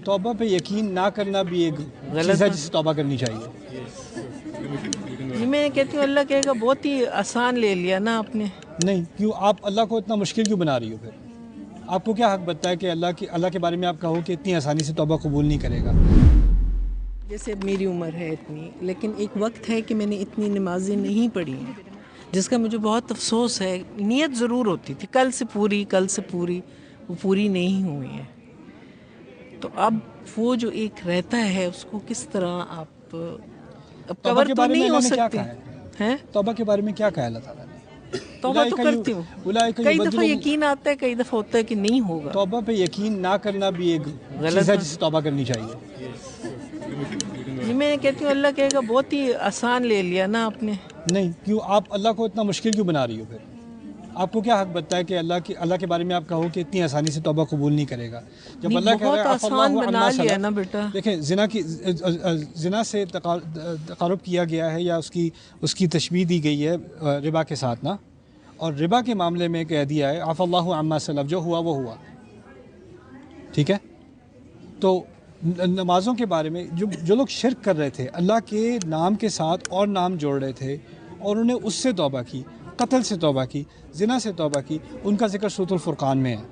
توبہ پہ یقین نہ کرنا بھی ایک چیز ہے جسے توبہ کرنی چاہیے. میں کہتی ہوں اللہ کہے گا بہت ہی آسان لے لیا نا آپ نے. نہیں، کیوں آپ اللہ کو اتنا مشکل کیوں بنا رہی ہو؟ پھر آپ کو کیا حق بنتا ہے کہ اللہ کے بارے میں آپ کہو کہ اتنی آسانی سے توبہ قبول نہیں کرے گا؟ جیسے اب میری عمر ہے اتنی، لیکن ایک وقت ہے کہ میں نے اتنی نمازیں نہیں پڑھی ہیں، جس کا مجھے بہت افسوس ہے. نیت ضرور ہوتی تھی کل سے پوری، وہ پوری نہیں ہوئی ہے. تو اب وہ جو ایک رہتا ہے اس کو کس طرح آپ اب توبہ کور کے تو بارے میں نہیں اللہ ہو نے کیا سکتی کہا ہے. ہے؟ توبہ کے بارے میں کیا کہا اللہ تعالیٰ نے؟ توبہ تو کرتی ہوں، کئی دفعہ یقین آتا ہے، کئی دفعہ ہوتا ہے کہ نہیں ہوگا. توبہ پہ یقین نہ کرنا بھی ایک چیز ہے جسے توبہ کرنی چاہیے. میں کہتی ہوں اللہ کہے گا بہت ہی آسان لے لیا نا آپ نے. نہیں، کیوں آپ اللہ کو اتنا مشکل کیوں بنا رہی ہو؟ پھر آپ کو کیا حق بنتا ہے کہ اللہ کے بارے میں آپ کہو کہ اتنی آسانی سے توبہ قبول نہیں کرے گا؟ جب اللہ کہہ رہا ہے بہت آسان بنا لیا نا بیٹا. دیکھیں، زنا سے تقارب کیا گیا ہے یا اس کی تشبیہ دی گئی ہے ربا کے ساتھ نا. اور ربا کے معاملے میں کہہ دیا ہے عفا اللہ عما سلف، جو ہوا وہ ہوا. ٹھیک ہے؟ تو نمازوں کے بارے میں جو لوگ شرک کر رہے تھے، اللہ کے نام کے ساتھ اور نام جوڑ رہے تھے اور انہوں نے اس سے توبہ کی، قتل سے توبہ کی، زنا سے توبہ کی، ان کا ذکر سورۃ الفرقان میں ہے.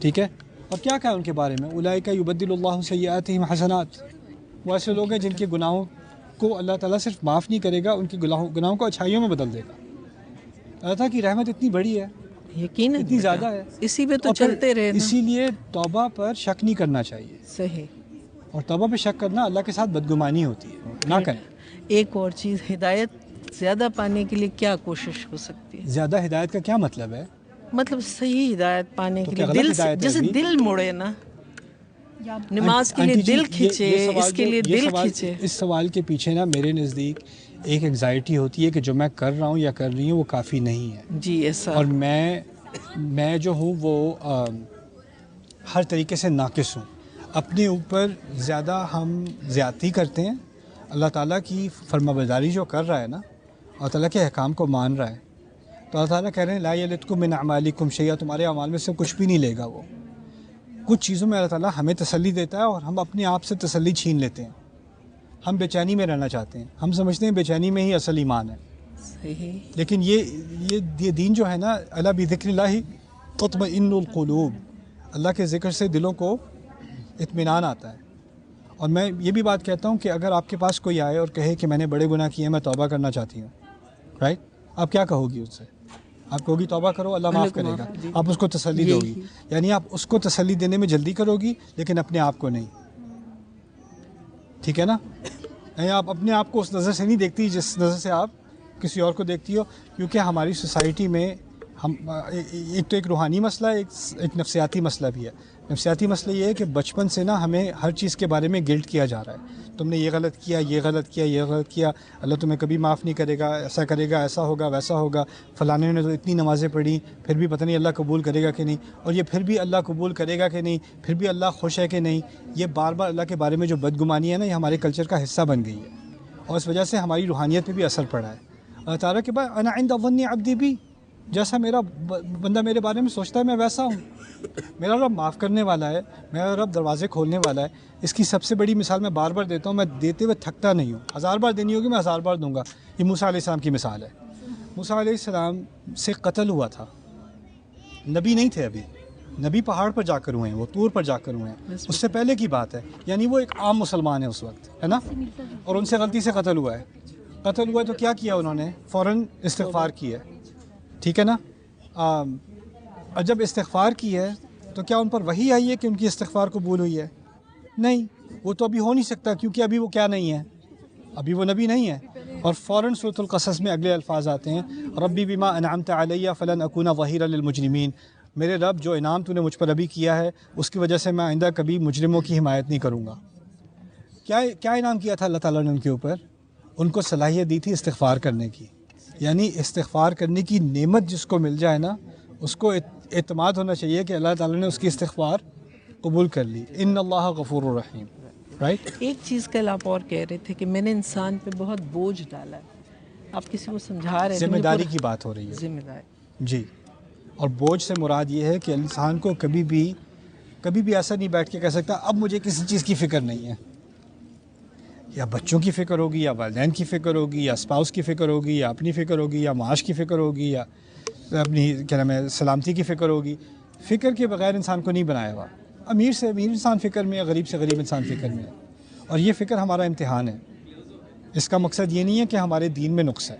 ٹھیک ہے؟ اور کیا کہا ان کے بارے میں؟ اولئک یبدل اللہ سیئاتہم حسنات. وہ ایسے لوگ ہیں جن کے گناہوں کو اللہ تعالیٰ صرف معاف نہیں کرے گا، ان کے گناہوں کو اچھائیوں میں بدل دے گا. اللہ تعالیٰ کی رحمت اتنی بڑی ہے، یقیناً اتنی زیادہ ہے، اسی پہ تو چلتے رہے نا. اسی لیے توبہ پر شک نہیں کرنا چاہیے. صحیح. اور توبہ پہ شک کرنا اللہ کے ساتھ بدگمانی ہوتی ہے، نہ کریں. ایک اور چیز، ہدایت زیادہ پانے کے لیے کیا کوشش ہو سکتی ہے؟ زیادہ ہدایت کا کیا مطلب ہے؟ مطلب صحیح ہدایت پانے کے لیے غلط دل ہدایت ہے جیسے بھی؟ دل مڑے نا، نماز کے لیے دل کھینچے، اس کے لیے دل کھینچے. اس سوال کے پیچھے نا میرے نزدیک ایک انگزائٹی ہوتی ہے کہ جو میں کر رہا ہوں یا کر رہی ہوں وہ کافی نہیں ہے. جی ایسا. اور میں جو ہوں وہ ہر طریقے سے ناقص ہوں. اپنے اوپر زیادہ ہم زیادتی کرتے ہیں. اللہ تعالیٰ کی فرما برداری جو کر رہا ہے نا، اللہ تعالیٰ کے احکام کو مان رہا ہے، تو اللہ تعالیٰ کہہ رہے ہیں لا یلدکم من اعمالکم شیئا، تمہارے اعمال میں سے کچھ بھی نہیں لے گا وہ. کچھ چیزوں میں اللہ تعالیٰ ہمیں تسلی دیتا ہے اور ہم اپنے آپ سے تسلی چھین لیتے ہیں. ہم بے چینی میں رہنا چاہتے ہیں، ہم سمجھتے ہیں بے چینی میں ہی اصل ایمان ہے. صحیح. لیکن یہ دین جو ہے نا، الا بذکر اللہ تطمئن القلوب، اللہ کے ذکر سے دلوں کو اطمینان آتا ہے. اور میں یہ بھی بات کہتا ہوں کہ اگر آپ کے پاس کوئی آئے اور کہے کہ میں نے بڑے گناہ کیے ہیں، میں توبہ کرنا چاہتی ہوں، رائٹ، آپ کیا کہو گی اس سے؟ آپ کہو گی توبہ کرو، اللہ معاف کرے گا. آپ اس کو تسلی دو گی، یعنی آپ اس کو تسلی دینے میں جلدی کرو گی لیکن اپنے آپ کو نہیں. ٹھیک ہے نا؟ یعنی آپ اپنے آپ کو اس نظر سے نہیں دیکھتی جس نظر سے آپ کسی اور کو دیکھتی ہو. کیونکہ ہماری سوسائٹی میں ایک تو ایک روحانی مسئلہ ہے، ایک نفسیاتی مسئلہ بھی ہے. نفسیاتی مسئلہ یہ ہے کہ بچپن سے نا ہمیں ہر چیز کے بارے میں گلٹ کیا جا رہا ہے. تم نے یہ غلط کیا، یہ غلط کیا، یہ غلط کیا، اللہ تمہیں کبھی معاف نہیں کرے گا، ایسا کرے گا، ایسا ہوگا، ویسا ہوگا. فلانے نے تو اتنی نمازیں پڑھی، پھر بھی پتہ نہیں اللہ قبول کرے گا کہ نہیں، اور یہ پھر بھی اللہ قبول کرے گا کہ نہیں، پھر بھی اللہ خوش ہے کہ نہیں. یہ بار بار اللہ کے بارے میں جو بدگمانی ہے نا، یہ ہمارے کلچر کا حصہ بن گئی ہے اور اس وجہ سے ہماری روحانیت پہ بھی اثر پڑا ہے. اللہ تعالیٰ کے بعد انا عند ظن عبدی بھی، جیسا میرا بندہ میرے بارے میں سوچتا ہے میں ویسا ہوں. میرا رب معاف کرنے والا ہے، میرا رب دروازے کھولنے والا ہے. اس کی سب سے بڑی مثال میں بار بار دیتا ہوں، میں دیتے ہوئے تھکتا نہیں ہوں. 1000 بار دینی ہوگی میں 1000 بار دوں گا. یہ موسیٰ علیہ السلام کی مثال ہے. موسیٰ علیہ السلام سے قتل ہوا تھا، نبی نہیں تھے ابھی، نبی پہاڑ پر جا کر ہوئے ہیں، وہ طور پر جا کر ہوئے ہیں. اس سے پہلے کی بات ہے، یعنی وہ ایک عام مسلمان ہے اس وقت، ہے نا، اور ان سے غلطی سے قتل ہوا ہے. قتل ہوا ہے تو کیا کیا انہوں نے؟ فوراً استغفار کی ہے. ٹھیک ہے نا؟ اور جب استغفار کی ہے تو کیا ان پر وحی آئی ہے کہ ان کی استغفار قبول ہوئی ہے؟ نہیں، وہ تو ابھی ہو نہیں سکتا کیونکہ ابھی وہ کیا نہیں ہے، ابھی وہ نبی نہیں ہے. اور فوراً سورۃ القصص میں اگلے الفاظ آتے ہیں، ربی بما انعمت علی فلن اکون ظہیرا للمجرمین، میرے رب جو انعام تو نے مجھ پر ابھی کیا ہے اس کی وجہ سے میں آئندہ کبھی مجرموں کی حمایت نہیں کروں گا. کیا انعام کیا تھا اللہ تعالیٰ نے ان کے اوپر؟ ان کو صلاحیت دی تھی استغفار کرنے کی. یعنی استغفار کرنے کی نعمت جس کو مل جائے نا، اس کو اعتماد ہونا چاہیے کہ اللہ تعالیٰ نے اس کی استغفار قبول کر لی. ان اللہ غفور الرحیم، رائٹ. ایک چیز کل آپ اور کہہ رہے تھے کہ میں نے انسان پہ بہت بوجھ ڈالا ہے، آپ کسی کو سمجھا رہے تھے. ذمہ داری کی بات ہو رہی ہے. ذمہ داری، جی. اور بوجھ سے مراد یہ ہے کہ انسان کو کبھی بھی کبھی بھی ایسا نہیں بیٹھ کے کہہ سکتا اب مجھے کسی چیز کی فکر نہیں ہے. یا بچوں کی فکر ہوگی, یا والدین کی فکر ہوگی, یا اسپاؤس کی فکر ہوگی, یا اپنی فکر ہوگی, یا معاش کی فکر ہوگی, یا اپنی کیا نام ہے سلامتی کی فکر ہوگی. فکر کے بغیر انسان کو نہیں بنایا ہوا. امیر سے امیر انسان فکر میں ہے, غریب سے غریب انسان فکر میں ہے. اور یہ فکر ہمارا امتحان ہے. اس کا مقصد یہ نہیں ہے کہ ہمارے دین میں نقص ہے.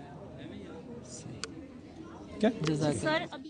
کیا جزاک اللہ.